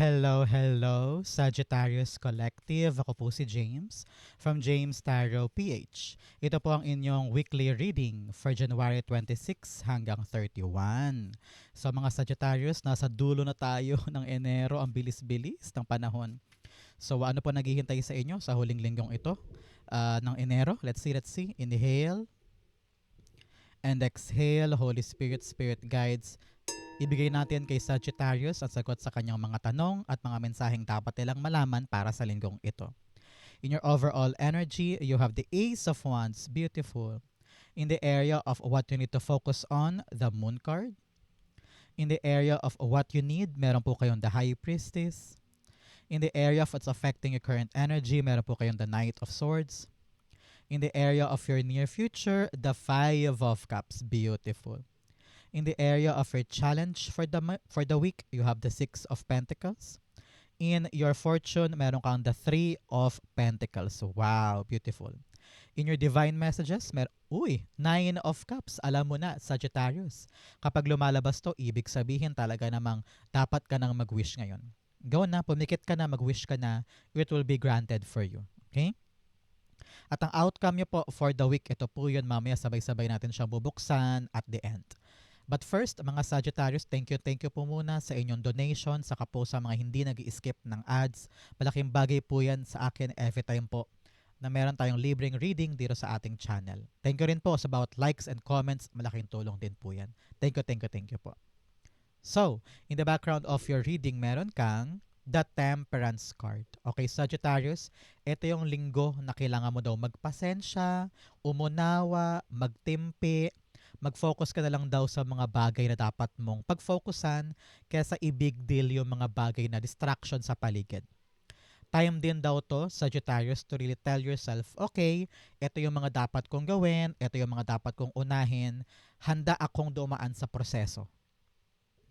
Hello, Sagittarius Collective. Ako po si James from James Tarot PH. Ito po ang inyong weekly reading for January 26 hanggang 31. So mga Sagittarius, nasa dulo na tayo ng Enero. Ang bilis-bilis ng panahon. So ano po naghihintay sa inyo sa huling linggong ito ng Enero? Let's see. Inhale and exhale. Holy Spirit, Spirit Guides, ibigay natin kay Sagittarius ang sagot sa kanyang mga tanong at mga mensaheng dapat nilang malaman para sa linggong ito. In your overall energy, you have the Ace of Wands, beautiful. In the area of what you need to focus on, the Moon card. In the area of what you need, meron po kayong the High Priestess. In the area of what's affecting your current energy, meron po kayong the Knight of Swords. In the area of your near future, the Five of Cups, beautiful. In the area of your challenge for the week, you have the Six of Pentacles. In your fortune, meron kang the Three of Pentacles. Wow, beautiful. In your divine messages, Nine of Cups. Alam mo na, Sagittarius. Kapag lumalabas to, ibig sabihin talaga namang dapat ka nang mag-wish ngayon. Go na, pumikit ka na, mag-wish ka na. It will be granted for you. Okay? At ang outcome nyo po for the week, ito po yun, mamaya sabay-sabay natin siyang bubuksan at the end. But first, mga Sagittarius, thank you po muna sa inyong donation, saka po sa mga hindi nag-skip ng ads. Malaking bagay po yan sa akin every time po na meron tayong libreng reading dito sa ating channel. Thank you rin po sa bawat likes and comments. Malaking tulong din po yan. Thank you po. So, in the background of your reading, meron kang the Temperance card. Okay, Sagittarius, ito yung linggo na kailangan mo daw magpasensya, umunawa, magtimpi, mag-focus ka na lang daw sa mga bagay na dapat mong pag-focusan kaysa i-big deal yung mga bagay na distraction sa paligid. Time din daw to, Sagittarius, to really tell yourself, okay, ito yung mga dapat kong gawin, ito yung mga dapat kong unahin, handa akong dumaan sa proseso.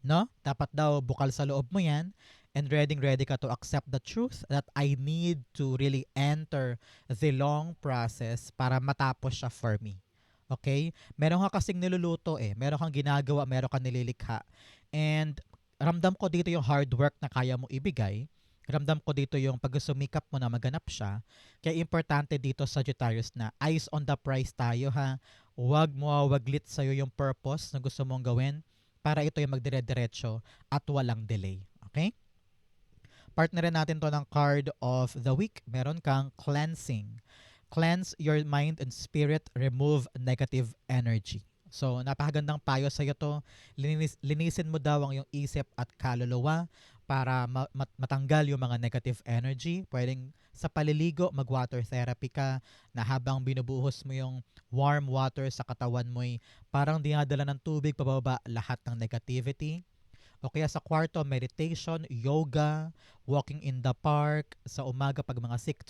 No? Dapat daw bukal sa loob mo yan and ready ka to accept the truth that I need to really enter the long process para matapos siya for me. Okay? Meron ka kasing niluluto meron kang ginagawa, meron kang nililikha. And ramdam ko dito yung hard work na kaya mo ibigay. Ramdam ko dito yung pag-sumikap mo na maganap siya. Kaya importante dito, Sagittarius, na eyes on the prize tayo ha. Huwag mo waglit sa'yo yung purpose na gusto mong gawin para ito yung magdire-diretso at walang delay. Okay? Partnerin natin to ng card of the week. Meron kang cleansing. Cleanse your mind and spirit, remove negative energy. So, napakagandang payo sa iyo to. Linisin mo daw ang iyong isip at kaluluwa para matanggal yung mga negative energy. Pwedeng sa paliligo, mag-water therapy ka na habang binubuhos mo yung warm water sa katawan mo, parang dinadala ng tubig pababa lahat ng negativity. O kaya sa kwarto, meditation, yoga, walking in the park, sa umaga pag mga 6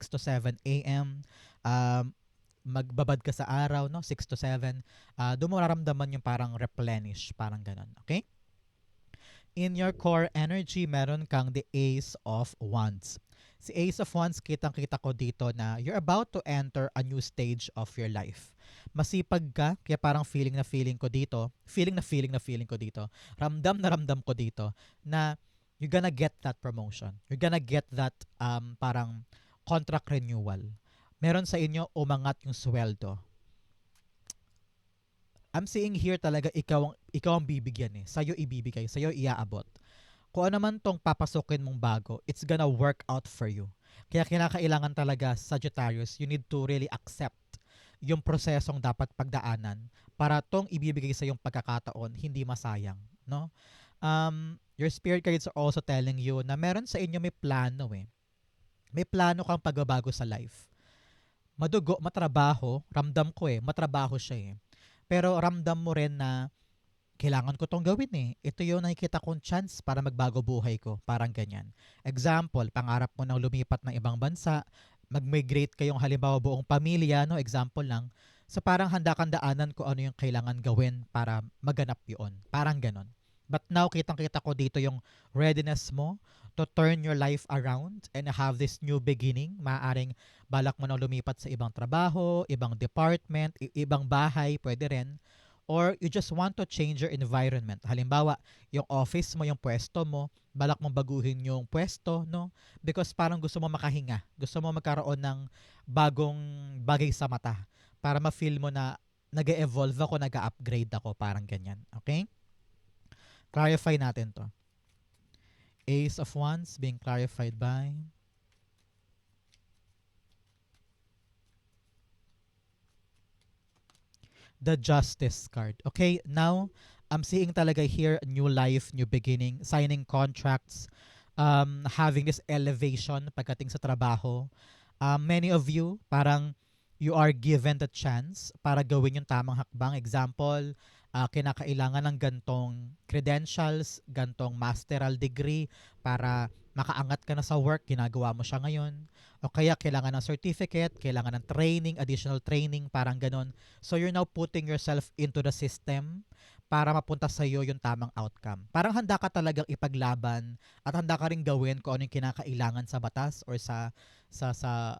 to 7 a.m., magbabad ka sa araw, no? 6 to 7, doon mo nararamdaman yung parang replenish, parang ganun. Okay? In your core energy, meron kang the Ace of Wands. Si Ace of Wands, kitang-kita ko dito na you're about to enter a new stage of your life. Masipag ka, kaya parang feeling ko dito, ramdam na ramdam ko dito, na you're gonna get that promotion. You're gonna get that parang contract renewal. Meron sa inyo umangat yung sweldo. I'm seeing here talaga ikaw ang bibigyan Sa'yo ibibigay, sa'yo iaabot. Kung ano man tong papasukin mong bago, it's gonna work out for you. Kaya kinakailangan talaga, Sagittarius, you need to really accept yung prosesong dapat pagdaanan para tong ibibigay sa yung pagkakataon hindi masayang, no? Your spirit guides are also telling you na meron sa inyo may plano May plano kang pagbabago sa life. Madugo, matrabaho, ramdam ko matrabaho siya Pero ramdam mo rin na kailangan ko tong gawin Ito yung nakikita kong chance para magbago buhay ko. Parang ganyan. Example, pangarap mo nang lumipat ng ibang bansa, mag-migrate kayong halimbawa buong pamilya, no? Example lang. So parang handa-kandaanan ko ano yung kailangan gawin para maganap yun. Parang ganon. But now, kitang-kita ko dito yung readiness mo to turn your life around and have this new beginning. Maaring balak mo nang lumipat sa ibang trabaho, ibang department, ibang bahay, pwede rin. or you just want to change your environment. Halimbawa, yung office mo, yung pwesto mo, balak mong baguhin yung pwesto, no? Because parang gusto mo makahinga. Gusto mo magkaroon ng bagong bagay sa mata para ma-feel mo na nag-evolve ako, nag-upgrade ako, parang ganyan. Okay? Clarify natin to. Ace of Wands being clarified by the Justice card. Okay, now I'm seeing talaga here new life, new beginning, signing contracts, having this elevation pagdating sa trabaho. Many of you, parang you are given the chance para gawin yung tamang hakbang. Example, kinakailangan ng gantong credentials, gantong masteral degree para makaangat ka na sa work, ginagawa mo siya ngayon. O kaya kailangan ng certificate, kailangan ng training, additional training, parang ganon. So you're now putting yourself into the system para mapunta sa iyo yung tamang outcome. Parang handa ka talagang ipaglaban at handa ka rin gawin kung ano yung kinakailangan sa batas or sa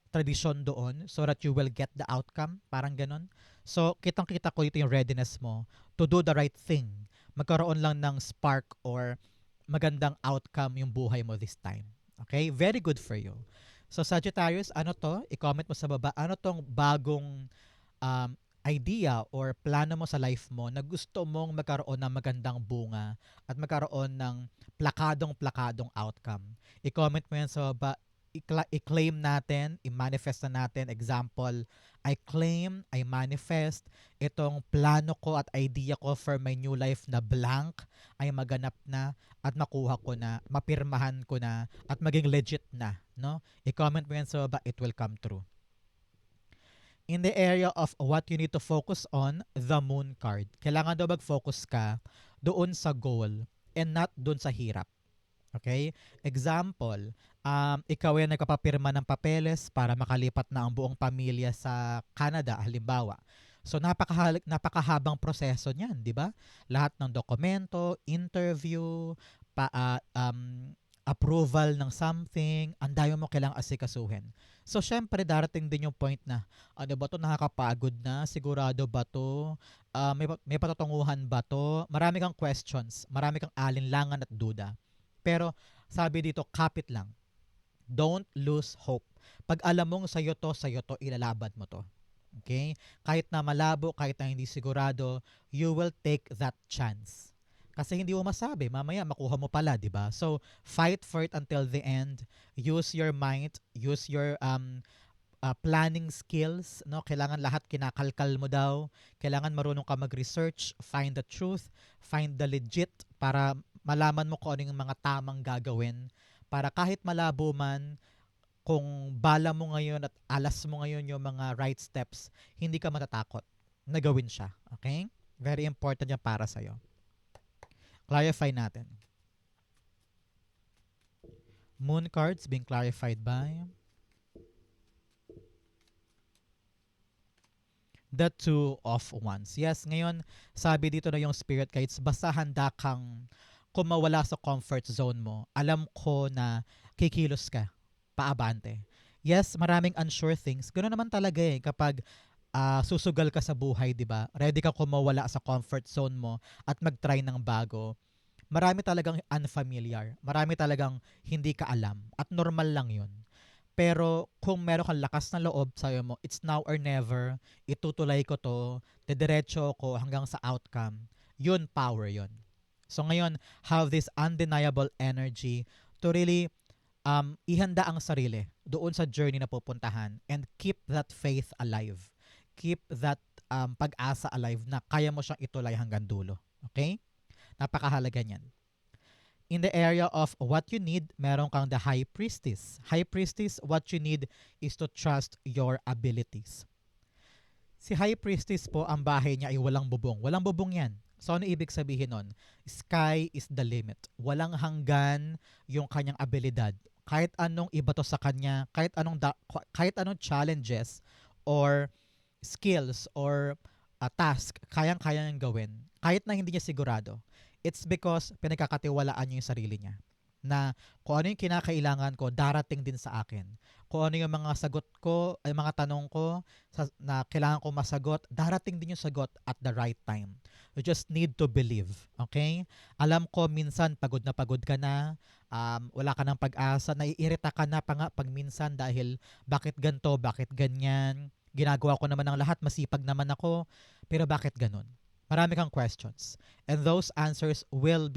tradisyon doon so that you will get the outcome, parang ganon. So kitang-kita ko dito yung readiness mo to do the right thing. Magkaroon lang ng spark or magandang outcome yung buhay mo this time. Okay? Very good for you. So Sagittarius, ano to? I-comment mo sa baba. Ano tong bagong um, idea or plano mo sa life mo na gusto mong magkaroon ng magandang bunga at magkaroon ng plakadong-plakadong outcome? I-comment mo yan sa baba. I-claim natin, i-manifest na natin. Example, I claim, I manifest itong plano ko at idea ko for my new life na blank ay maganap na at makuha ko na, mapirmahan ko na at maging legit na, no? I-comment mo yan sa baba, it will come true. In the area of what you need to focus on, the Moon card. Kailangan daw mag-focus ka doon sa goal and not doon sa hirap. Okay? Example, ikaw ay nagpapapirma ng papeles para makalipat na ang buong pamilya sa Canada, halimbawa. So napakahabang proseso niyan, di ba? Lahat ng dokumento, interview, approval ng something, ang dami mo kailangang asikasuhin. So syempre darating din yung point na, ano ba to, nakakapagod na, sigurado ba to, may patutunguhan ba to, marami kang questions, marami kang alinlangan at duda. Pero sabi dito, kapit lang. Don't lose hope. Pag alam mong sa'yo to, ilalaban mo to. Okay? Kahit na malabo, kahit na hindi sigurado, you will take that chance. Kasi hindi mo masabi, mamaya makuha mo pala, di ba? So, fight for it until the end. Use your mind, use your planning skills, no? Kailangan lahat kinakalkal mo daw. Kailangan marunong ka mag-research, find the truth, find the legit para malaman mo kung ano yung mga tamang gagawin para kahit malabo man, kung bala mo ngayon at alas mo ngayon yung mga right steps, hindi ka matatakot na gawin siya. Okay? Very important yan para sa'yo. Clarify natin. Moon cards being clarified by the Two of Wands. Yes, ngayon, sabi dito na yung spirit guides, basta handa kang kung mawala sa comfort zone mo, alam ko na kikilos ka, paabante. Yes, maraming unsure things. Ganoon naman talaga eh, kapag susugal ka sa buhay, di ba? Ready ka kung mawala sa comfort zone mo at mag-try ng bago. Marami talagang unfamiliar. Marami talagang hindi ka alam. At normal lang yun. Pero kung meron kang lakas na loob, sabi mo, it's now or never, itutuloy ko to, didiretso ko hanggang sa outcome. Yun, power yun. So ngayon, have this undeniable energy to really ihanda ang sarili doon sa journey na pupuntahan and keep that faith alive. Keep that pag-asa alive na kaya mo siyang itulay hanggang dulo. Okay? Napakahalaga niyan. In the area of what you need, meron kang the High Priestess. High Priestess, what you need is to trust your abilities. Si High Priestess po, ang bahay niya ay walang bubong. Walang bubong yan. So ano ibig sabihin nun? Sky is the limit. Walang hanggan yung kanyang abilidad. Kahit anong iba to sa kanya, kahit anong challenges or skills or task, kayang-kaya niyang gawin. Kahit na hindi niya sigurado. It's because pinagkakatiwalaan niya yung sarili niya. Na kung ano yung kinakailangan ko, darating din sa akin. kung ano yung mga sagot ko, ay mga tanong ko na kailangan ko masagot, darating din yung sagot at the right time. You just need to believe, okay? Alam ko minsan pagod ka na, wala ka ng pag-asa, naiirita ka na pa nga pag minsan dahil bakit ganto, bakit ganyan, ginagawa ko naman ang lahat, masipag naman ako, pero bakit ganun? Marami kang questions. And those questions will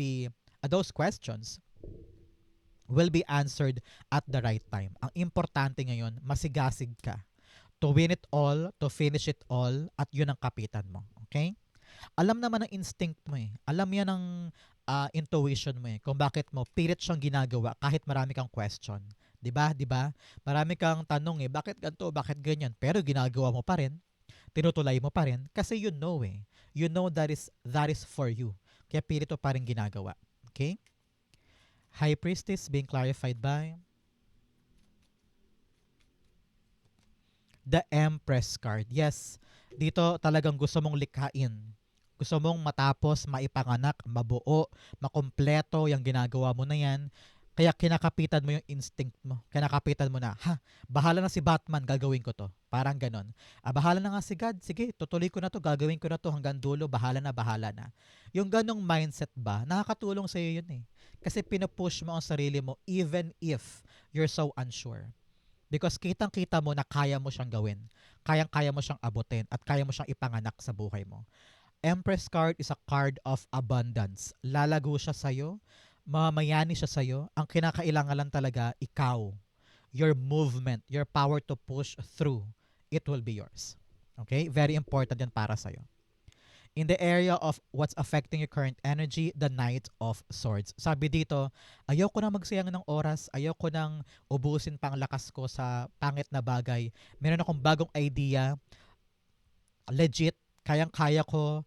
be answered at the right time. Ang importante ngayon, masigasig ka. To win it all, to finish it all, at yun ang kapitan mo. Okay? Alam naman ng instinct mo eh. Alam yan ng intuition mo eh. Kung bakit mo pilit siyang ginagawa kahit marami kang question. 'Di ba? 'Di ba? Marami kang tanong eh, bakit ganito, bakit ganyan? Pero ginagawa mo pa rin, tinutulay mo pa rin kasi you know eh. You know that is for you. Kaya pilit mo pa rin ginagawa. Okay? High Priestess being clarified by the Empress card. Yes, dito talagang gusto mong likhain. Gusto mong matapos, maipanganak, mabuo, makompleto yung ginagawa mo na yan. Kaya kinakapitan mo yung instinct mo. Kinakapitan mo na, bahala na si Batman, gagawin ko to. Parang ganon. Bahala na nga si God, sige, tutuloy ko na to, gagawin ko na to hanggang dulo, bahala na, bahala na. Yung ganong mindset ba, nakakatulong sa'yo yun eh. Kasi pinupush mo ang sarili mo even if you're so unsure. Because kitang-kita mo na kaya mo siyang gawin. Kayang-kaya mo siyang abutin at kaya mo siyang ipanganak sa buhay mo. Empress card is a card of abundance. Lalago siya sa'yo, mamayani siya sa'yo. Ang kinakailangan lang talaga, ikaw. Your movement, your power to push through, it will be yours. Okay? Very important yan para sa'yo. In the area of what's affecting your current energy, the Knight of Swords. Sabi dito, ayoko na magsayang ng oras, ayoko nang ubusin pa ang lakas ko sa pangit na bagay. Meron akong bagong idea, legit, kayang-kaya ko,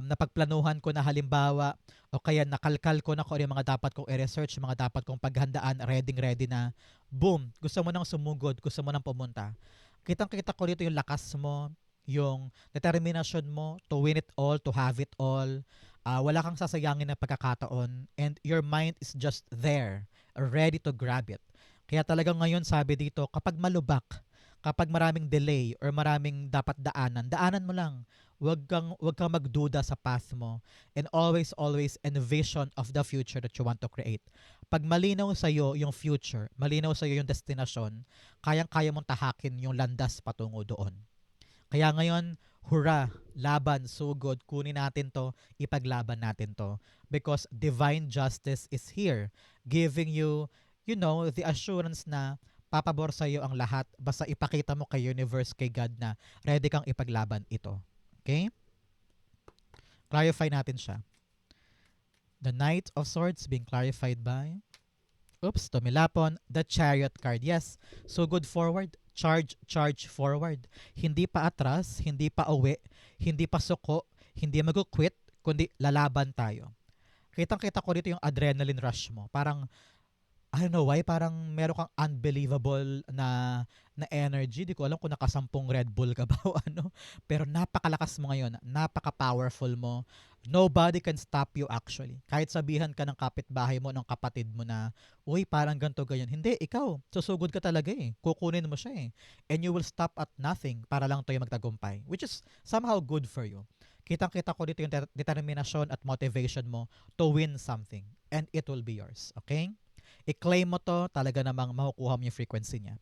napagplanuhan ko na halimbawa, o kaya nakalkal ko na kung ano yung mga dapat kong i-research, mga dapat kong paghandaan, ready na. Boom! Gusto mo nang sumugod, gusto mo nang pumunta. Kitang-kita ko dito yung lakas mo, yung determination mo to win it all, to have it all. Wala kang sasayangin na pagkakataon and your mind is just there, ready to grab it. Kaya talagang ngayon sabi dito, kapag malubak, kapag maraming delay or maraming dapat daanan mo lang. Wag kang magduda sa path mo and always envision of the future that you want to create. Pag malinaw sa iyo yung future, malinaw sa iyo yung destination, kayang-kaya mong tahakin yung landas patungo doon. Kaya ngayon, hurra, laban, sugod, kunin natin to, ipaglaban natin to. Because divine justice is here, giving you, the assurance na papabor sa iyo ang lahat, basta ipakita mo kay universe, kay God na ready kang ipaglaban ito. Okay? Clarify natin siya. The Knight of Swords being clarified by, tumilapon, the Chariot card. Yes, so good forward. Charge forward. Hindi pa atras, hindi pa uwi, hindi pa suko, hindi mag-quit, kundi lalaban tayo. Kitang-kita ko dito yung adrenaline rush mo. Parang, I don't know why, parang meron kang unbelievable na energy. Di ko alam kung nakasampung Red Bull ka ba o ano. Pero napakalakas mo ngayon. Napaka-powerful mo. Nobody can stop you actually. Kahit sabihan ka ng kapitbahay mo, ng kapatid mo na, uy, parang ganito ganyan. Hindi, ikaw, susugod ka talaga eh. Kukunin mo siya eh. And you will stop at nothing para lang tayo magtagumpay. Which is somehow good for you. Kitang-kita ko dito yung determinasyon at motivation mo to win something. And it will be yours. Okay? I-claim mo to, talaga namang makukuha mo yung frequency niya.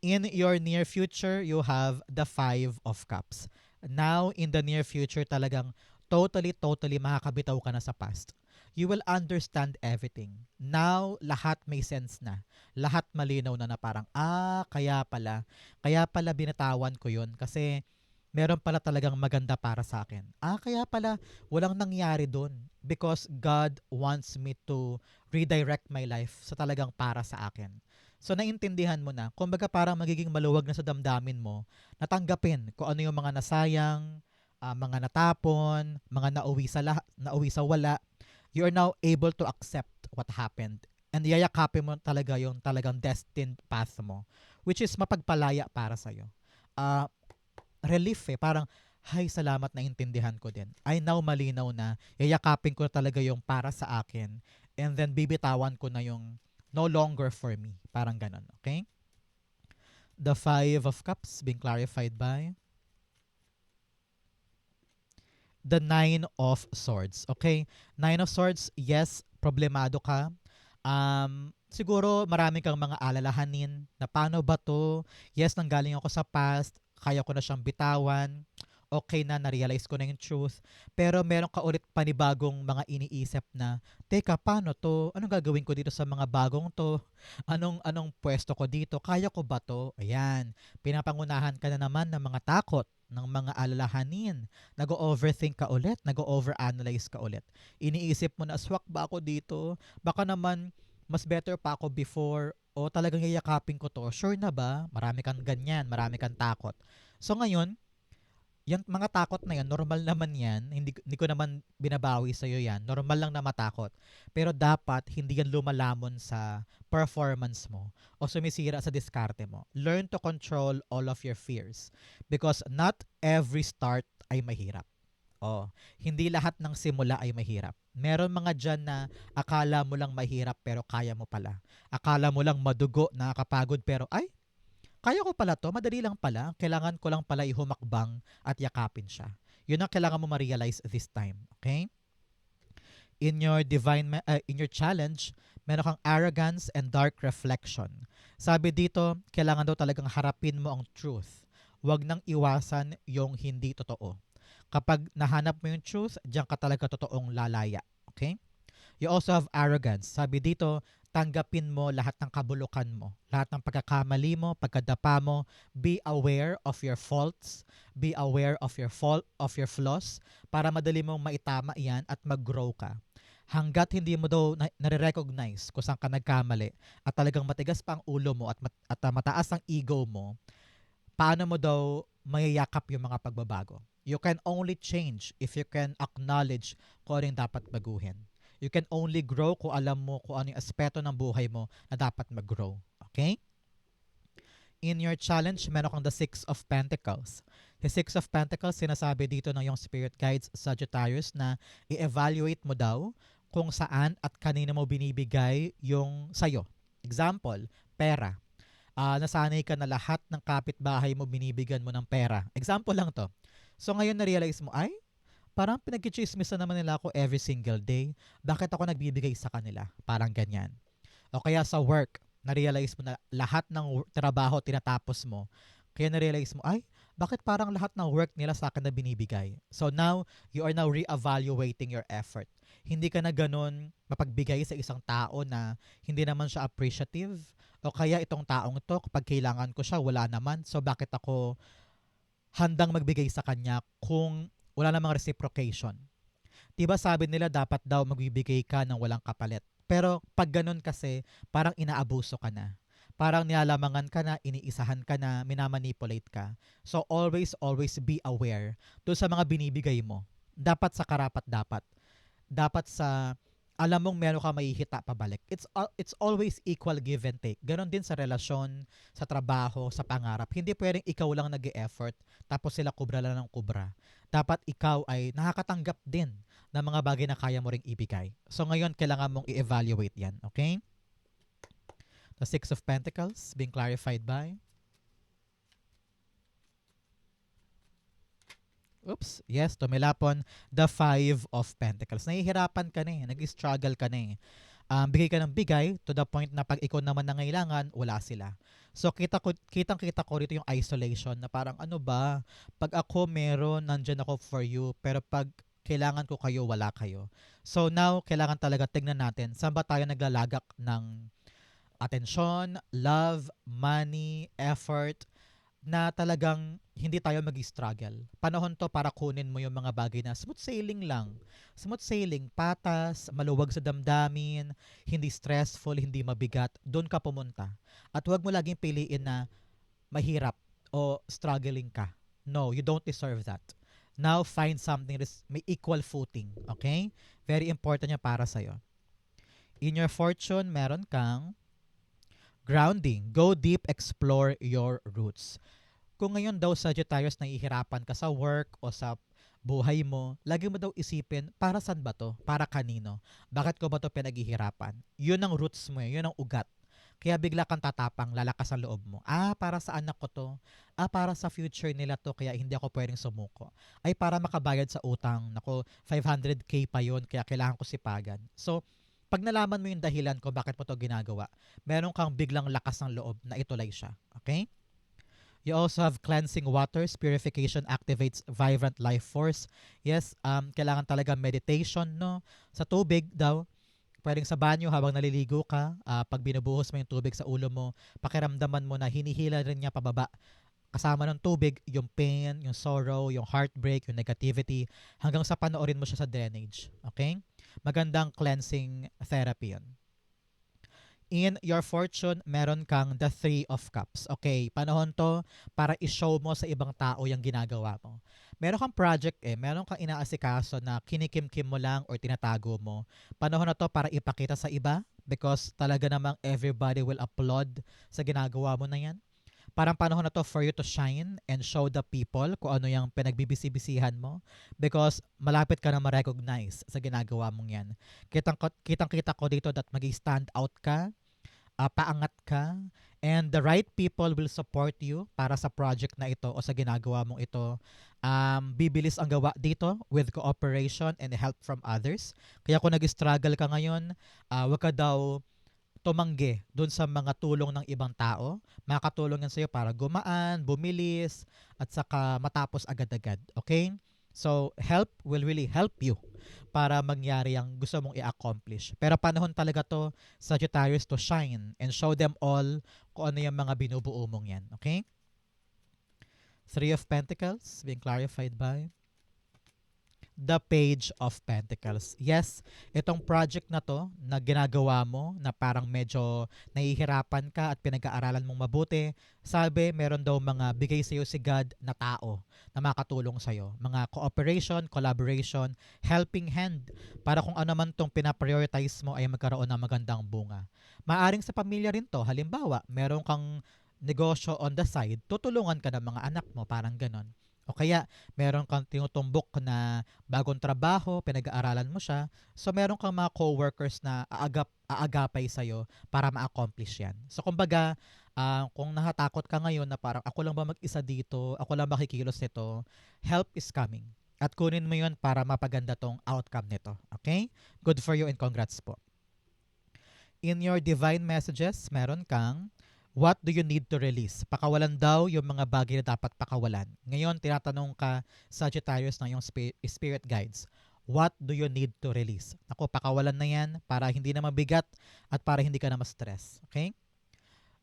In your near future, you have the Five of Cups. Now, in the near future, talagang totally makakabitaw ka na sa past. You will understand everything. Now, lahat may sense na. Lahat malinaw na parang, kaya pala binatawan ko yun kasi meron pala talagang maganda para sa akin. Kaya pala walang nangyari doon because God wants me to redirect my life sa talagang para sa akin. So naintindihan mo na, kumbaga parang magiging maluwag na sa damdamin mo, natanggapin kung ano yung mga nasayang, mga natapon, mga nauwi sa wala. You are now able to accept what happened. And yayakapin mo talaga yung talagang destined path mo, which is mapagpalaya para sa'yo. Relief parang, hay, salamat na intindihan ko din. I now malinaw na, yayakapin ko talaga yung para sa akin, and then bibitawan ko na yung no longer for me. Parang ganun, okay? The Five of Cups being clarified by the Nine of Swords. Okay? Nine of Swords, yes, problemado ka. Siguro marami kang mga alalahanin na paano ba to? Yes, nanggaling ako sa past, kaya ko na siyang bitawan. Okay na, na-realize ko na yung truth. Pero meron ka ulit panibagong mga iniisip na, teka, paano to? Anong gagawin ko dito sa mga bagong to? Anong pwesto ko dito? Kaya ko ba to? Ayan, pinapangunahan ka na naman ng mga takot, ng mga alalahanin. Nag-overthink ka ulit, nag-overanalyze ka ulit. Iniisip mo na, swak ba ako dito? Baka naman, mas better pa ako before o talagang yayakapin ko to. Sure na ba? Marami kang ganyan, marami kang takot. So ngayon, yung mga takot na yan, normal naman yan. Hindi ko naman binabawi sa'yo yan. Normal lang na matakot. Pero dapat hindi yan lumalamon sa performance mo o sumisira sa diskarte mo. Learn to control all of your fears. Because not every start ay mahirap. Oh, hindi lahat ng simula ay mahirap. Meron mga dyan na akala mo lang mahirap pero kaya mo pala. Akala mo lang madugo, nakakapagod pero ay, kaya ko pala to, madali lang pala. Kailangan ko lang pala ihumakbang at yakapin siya. Yun ang kailangan mo ma-realize this time. Okay? In your challenge, meron kang arrogance and dark reflection. Sabi dito, kailangan daw talagang harapin mo ang truth. Huwag nang iwasan yung hindi totoo. Kapag nahanap mo yung truth, diyan ka talaga totoong lalaya. Okay? You also have arrogance. Sabi dito, tanggapin mo lahat ng kabulukan mo. Lahat ng pagkakamali mo, pagkadapa mo. Be aware of your faults. Be aware of your flaws para madali mong maitama yan at mag-grow ka. Hanggat hindi mo daw nare-recognize kung saan ka nagkamali at talagang matigas pa ang ulo mo at mataas ang ego mo, paano mo daw mayayakap yung mga pagbabago? You can only change if you can acknowledge kung ano yung dapat baguhin. You can only grow kung alam mo kung ano yung aspeto ng buhay mo na dapat mag-grow. Okay? In your challenge, meron kang the Six of Pentacles. The Six of Pentacles, sinasabi dito ng yung spirit guides Sagittarius na i-evaluate mo daw kung saan at kanino mo binibigay yung sayo. Example, pera. Nasanay ka na lahat ng kapitbahay mo binibigyan mo ng pera. Example lang to. So ngayon na-realize mo, ay, parang pinag-chismis na naman nila ako every single day. Bakit ako nagbibigay sa kanila? Parang ganyan. O kaya sa work, na-realize mo na lahat ng trabaho tinatapos mo. Kaya na-realize mo, ay, bakit parang lahat ng work nila sa akin na binibigay? So now, you are now re-evaluating your effort. Hindi ka na ganun mapagbigay sa isang tao na hindi naman siya appreciative. O kaya itong taong ito, kapag kailangan ko siya, wala naman. So bakit ako handang magbigay sa kanya kung wala namang reciprocation? Diba sabi nila dapat daw magbibigay ka ng walang kapalit. Pero pag ganun kasi, parang inaabuso ka na. Parang nilalamangan ka na, iniisahan ka na, minamanipulate ka. So always be aware doon sa mga binibigay mo. Dapat sa karapat dapat. Dapat sa alam mong meron ka mahihita pabalik. It's always equal give and take. Ganon din sa relasyon, sa trabaho, sa pangarap. Hindi pwedeng ikaw lang nag-e-effort tapos sila kubra lang ng kubra. Dapat ikaw ay nakakatanggap din ng mga bagay na kaya mo ring ibigay. So ngayon, kailangan mong i-evaluate yan. Okay? The Six of Pentacles being clarified by... Oops, yes, tumilapon, the Five of Pentacles. Nahihirapan ka na eh, nag-struggle ka na eh. Bigay ka ng bigay to the point na pag ikaw naman nangailangan, wala sila. So kitang-kita ko rito yung isolation na parang ano ba, pag ako meron, nandyan ako for you, pero pag kailangan ko kayo, wala kayo. So now, kailangan talaga tignan natin, saan ba tayo naglalagak ng atensyon, love, money, effort, na talagang hindi tayo mag-struggle. Panahon to para kunin mo yung mga bagay na smooth sailing lang. Smooth sailing, patas, maluwag sa damdamin, hindi stressful, hindi mabigat. Doon ka pumunta. At huwag mo laging piliin na mahirap o struggling ka. No, you don't deserve that. Now, find something that may equal footing. Okay? Very important yan para sa'yo. In your fortune, meron kang grounding. Go deep, explore your roots. Kung ngayon daw Sagittarius nahihirapan ka sa work o sa buhay mo, lagi mo daw isipin, para saan ba to? Para kanino? Bakit ko ba to pinaghihirapan? Yun ang roots mo, yun ang ugat. Kaya bigla kang tatapang, lalakas ang loob mo. Para sa anak ko to. Para sa future nila to, kaya hindi ako pwedeng sumuko. Ay, para makabayad sa utang. Nako, 500K pa yon, kaya kailangan ko sipagan. So, pag nalaman mo yung dahilan ko bakit mo to ginagawa, meron kang biglang lakas ng loob na ituloy siya. Okay? You also have cleansing waters. Purification activates vibrant life force. Yes, kailangan talaga meditation, no? Sa tubig daw, pwedeng sa banyo habang naliligo ka, pag binubuhos mo yung tubig sa ulo mo, pakiramdaman mo na hinihila rin niya pababa. Kasama ng tubig, yung pain, yung sorrow, yung heartbreak, yung negativity, hanggang sa panoorin mo siya sa drainage. Okay? Magandang cleansing therapy yun. In your fortune, meron kang the Three of Cups. Okay, panahon to para i-show mo sa ibang tao yung ginagawa mo. Meron kang project meron kang inaasikaso na kinikimkim mo lang or tinatago mo. Panahon na to para ipakita sa iba because talaga namang everybody will applaud sa ginagawa mo na yan. Parang panahon na to for you to shine and show the people kung ano yung pinagbibisi-bisihan mo because malapit ka na ma-recognize sa ginagawa mong yan. Kitang-kita ko dito that mag-stand out ka, paangat ka, and the right people will support you para sa project na ito o sa ginagawa mong ito. Bibilis ang gawa dito with cooperation and help from others. Kaya kung nag-struggle ka ngayon, wag ka daw tumanggi doon sa mga tulong ng ibang tao. Makakatulong yan sa'yo para gumaan, bumilis, at saka matapos agad-agad. Okay? So, help will really help you para mangyari ang gusto mong i-accomplish. Pero panahon talaga to, Sagittarius, to shine and show them all kung ano yung mga binubuo mong yan. Okay? Three of Pentacles being clarified by the Page of Pentacles. Yes, itong project na to na ginagawa mo na parang medyo nahihirapan ka at pinag-aaralan mong mabuti, sabi meron daw mga bigay sa'yo si God na tao na makatulong sa'yo. Mga cooperation, collaboration, helping hand para kung ano man tong pinaprioritize mo ay magkaroon ng magandang bunga. Maaring sa pamilya rin to. Halimbawa, meron kang negosyo on the side, tutulungan ka ng mga anak mo, parang ganon. O kaya, meron kang tinutumbok na bagong trabaho, pinag-aaralan mo siya, so meron kang mga co-workers na aagapay sa'yo para ma-accomplish yan. So kumbaga, kung nahatakot ka ngayon na parang ako lang ba mag-isa dito, ako lang makikilos nito, help is coming. At kunin mo yun para mapaganda tong outcome nito. Okay? Good for you and congrats po. In your divine messages, meron kang what do you need to release? Pakawalan daw yung mga bagay na dapat pakawalan. Ngayon, tinatanong ka, Sagittarius, ng yung spirit guides. What do you need to release? Ako, pakawalan na yan para hindi na mabigat at para hindi ka na ma-stress. Okay?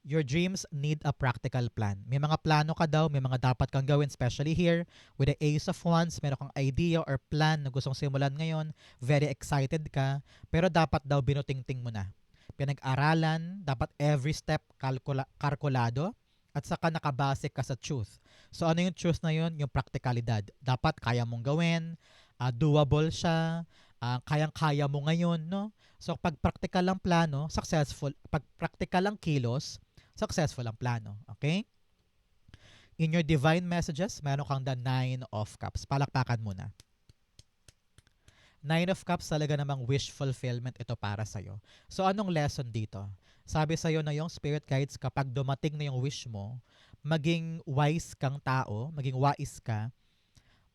Your dreams need a practical plan. May mga plano ka daw, may mga dapat kang gawin, especially here with the Ace of Wands, meron kang idea or plan na gustong simulan ngayon, very excited ka, pero dapat daw binutingting mo na. Pinag-aralan, dapat every step kalkulado, at saka nakabase ka sa truth. So ano yung truth na yun? Yung practicalidad. Dapat kaya mong gawin, doable siya, kayang-kaya mo ngayon, no? So pag practical ang plano, successful. Pag practical ang kilos, successful ang plano. Okay? In your divine messages, meron kang the Nine of Cups. Palakpakan muna. Nine of Cups talaga namang wish fulfillment ito para sa'yo. So anong lesson dito? Sabi sa'yo na yung spirit guides kapag dumating na yung wish mo, maging wise kang tao, maging wise ka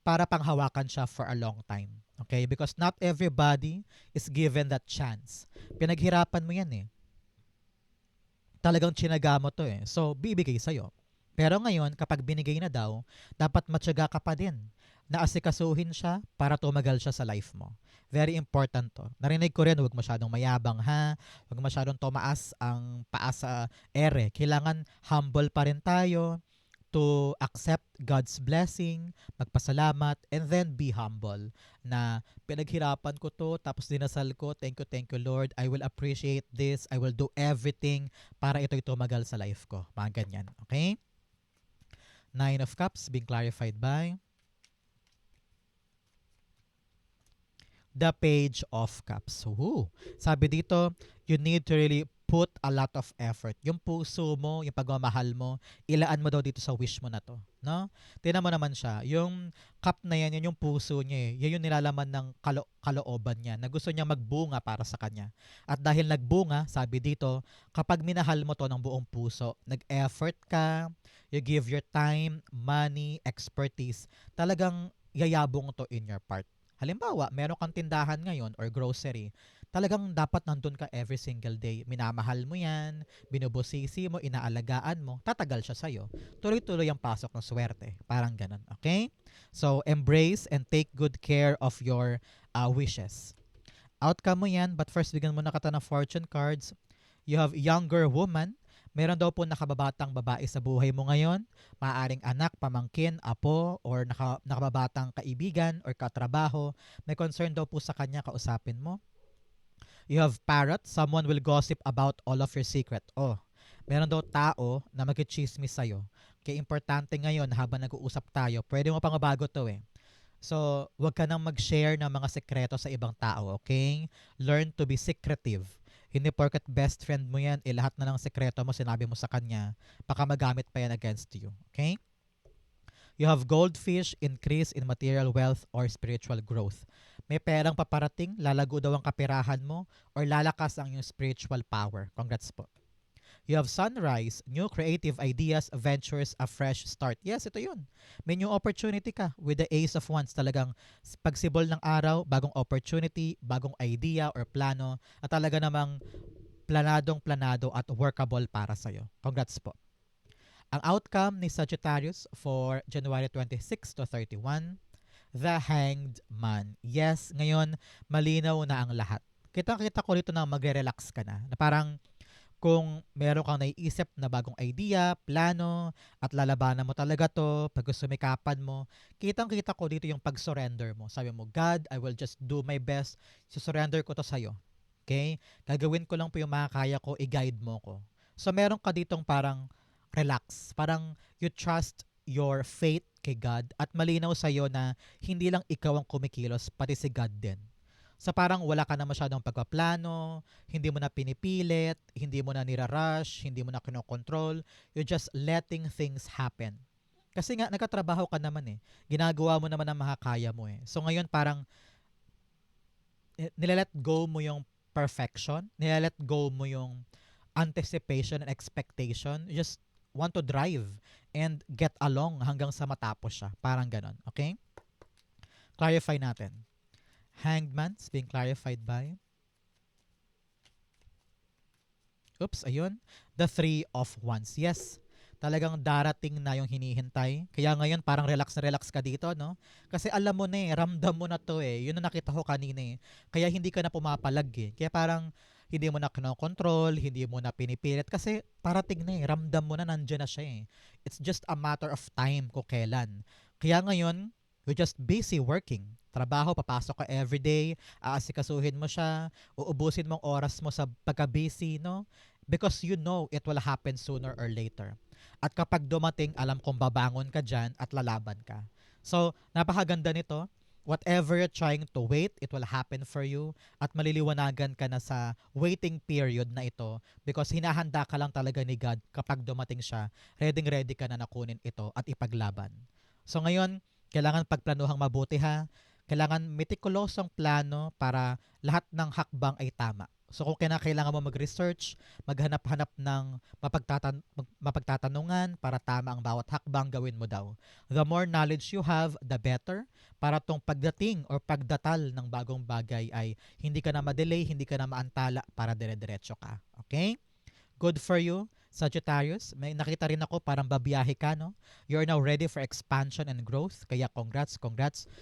para panghawakan siya for a long time. Okay? Because not everybody is given that chance. Pinaghirapan mo yan eh. Talagang tsinaga mo to eh. So, bibigay sa'yo. Pero ngayon, kapag binigay na daw, dapat matyaga ka pa din na asikasuhin siya para tumagal siya sa life mo. Very important to. Narinig ko rin, huwag masyadong mayabang ha, huwag masyadong tumaas ang paa sa ere. Kailangan humble pa rin tayo to accept God's blessing, magpasalamat, and then be humble. Na pinaghirapan ko to, tapos dinasal ko, thank you Lord, I will appreciate this, I will do everything para ito'y tumagal sa life ko. Mga ganyan, okay? Nine of Cups being clarified by the Page of Cups. Sabi dito, you need to really put a lot of effort. Yung puso mo, yung pagmamahal mo, ilaan mo daw dito sa wish mo na to. No? Tingnan mo naman siya. Yung cup na yan, yun yung puso niya eh. Yan yung nilalaman ng kalooban niya na gusto niya magbunga para sa kanya. At dahil nagbunga, sabi dito, kapag minahal mo to ng buong puso, nag-effort ka, you give your time, money, expertise, talagang yayabong to in your part. Halimbawa, meron kang tindahan ngayon or grocery, talagang dapat nandun ka every single day. Minamahal mo yan, binubusisi mo, inaalagaan mo, tatagal siya sa'yo. Tuloy-tuloy ang pasok ng swerte. Parang ganun, okay? So, embrace and take good care of your wishes. Outcome mo yan, but first, bigyan mo na kita ng fortune cards. You have younger woman. Meron daw po nakababatang babae sa buhay mo ngayon. Maaaring anak, pamangkin, apo, or nakababatang kaibigan or katrabaho. May concern daw po sa kanya, kausapin mo. You have parrot. Someone will gossip about all of your secret. Oh, meron daw tao na mag-chismis sa'yo. Kaya importante ngayon habang nag-uusap tayo, pwede mo pang mabago to eh. So, wag ka nang mag-share ng mga sekreto sa ibang tao, okay? Learn to be secretive. Hindi porket best friend mo yan, lahat na ng sekreto mo sinabi mo sa kanya, baka magamit pa yan against you, okay? You have goldfish, increase in material wealth or spiritual growth. May perang paparating, lalago daw ang kapirahan mo, or lalakas ang iyong spiritual power. Congrats po. You have sunrise, new creative ideas, ventures, a fresh start. Yes, ito yun. May new opportunity ka with the Ace of Wands. Talagang pagsibol ng araw, bagong opportunity, bagong idea or plano, at talaga namang planadong-planado at workable para sa'yo. Congrats po. Ang outcome ni Sagittarius for January 26 to 31, the Hanged Man. Yes, ngayon, malinaw na ang lahat. Kita-kita ko dito na magre-relax ka na parang kung meron kang naiisip na bagong idea, plano, at lalabanan mo talaga to, pag sumikapan mo, kitang-kita ko dito yung pag-surrender mo. Sabi mo, God, I will just do my best. Surrender ko to sa'yo. Okay? Gagawin ko lang po yung makakaya ko, i-guide mo ko. So, meron ka ditong parang relax. Parang you trust your faith kay God at malinaw sa'yo na hindi lang ikaw ang kumikilos, pati si God din. So parang wala ka na masyadong pagpaplano, hindi mo na pinipilit, hindi mo na nirarush, hindi mo na kinokontrol, you're just letting things happen. Kasi nga, nagkatrabaho ka naman eh. Ginagawa mo naman ang makakaya mo eh. So ngayon parang nilalet go mo yung perfection, nilalet go mo yung anticipation and expectation. You just want to drive and get along hanggang sa matapos siya. Parang ganon. Okay? Clarify natin. Hanged Man is being clarified by ayun. The Three of Wands. Yes, talagang darating na yung hinihintay. Kaya ngayon parang relax na relax ka dito, no? Kasi alam mo na eh, ramdam mo na to eh. Yun ang nakita ko kanina eh. Kaya hindi ka na pumapalag eh. Kaya parang hindi mo na kinokontrol, hindi mo na pinipilit. Kasi parating na eh, ramdam mo na nandiyan na siya eh. It's just a matter of time kung kailan. Kaya ngayon, you're just busy working. Trabaho, papasok ka everyday, aasikasuhin mo siya, uubusin mong oras mo sa pagka-busy, no? Because you know it will happen sooner or later. At kapag dumating, alam kong babangon ka dyan at lalaban ka. So, napakaganda nito. Whatever you're trying to wait, it will happen for you. At maliliwanagan ka na sa waiting period na ito because hinahanda ka lang talaga ni God kapag dumating siya, ready ka na nakunin ito at ipaglaban. So ngayon, kailangan pagplanuhang mabuti ha. Kailangan meticulosong plano para lahat ng hakbang ay tama. So kung kailangan mo mag-research, maghanap-hanap ng mapagtatanungan para tama ang bawat hakbang, gawin mo daw. The more knowledge you have, the better. Para tong pagdating or pagdatal ng bagong bagay ay hindi ka na ma-delay, hindi ka na maantala para dire-diretso ka. Okay? Good for you. Sagittarius, may nakita rin ako parang babiyahe ka, no? You're now ready for expansion and growth. Kaya congrats.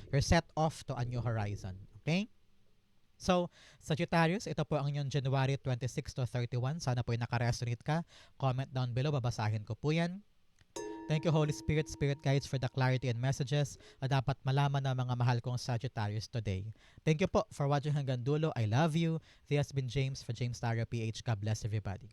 You're set off to a new horizon. Okay? So, Sagittarius, ito po ang inyong January 26 to 31. Sana po ay nakaresonate ka. Comment down below, babasahin ko po yan. Thank you, Holy Spirit, Spirit Guides, for the clarity and messages na dapat malaman ng mga mahal kong Sagittarius today. Thank you po for watching hanggang dulo. I love you. This has been James for James Tarot PH. God bless everybody.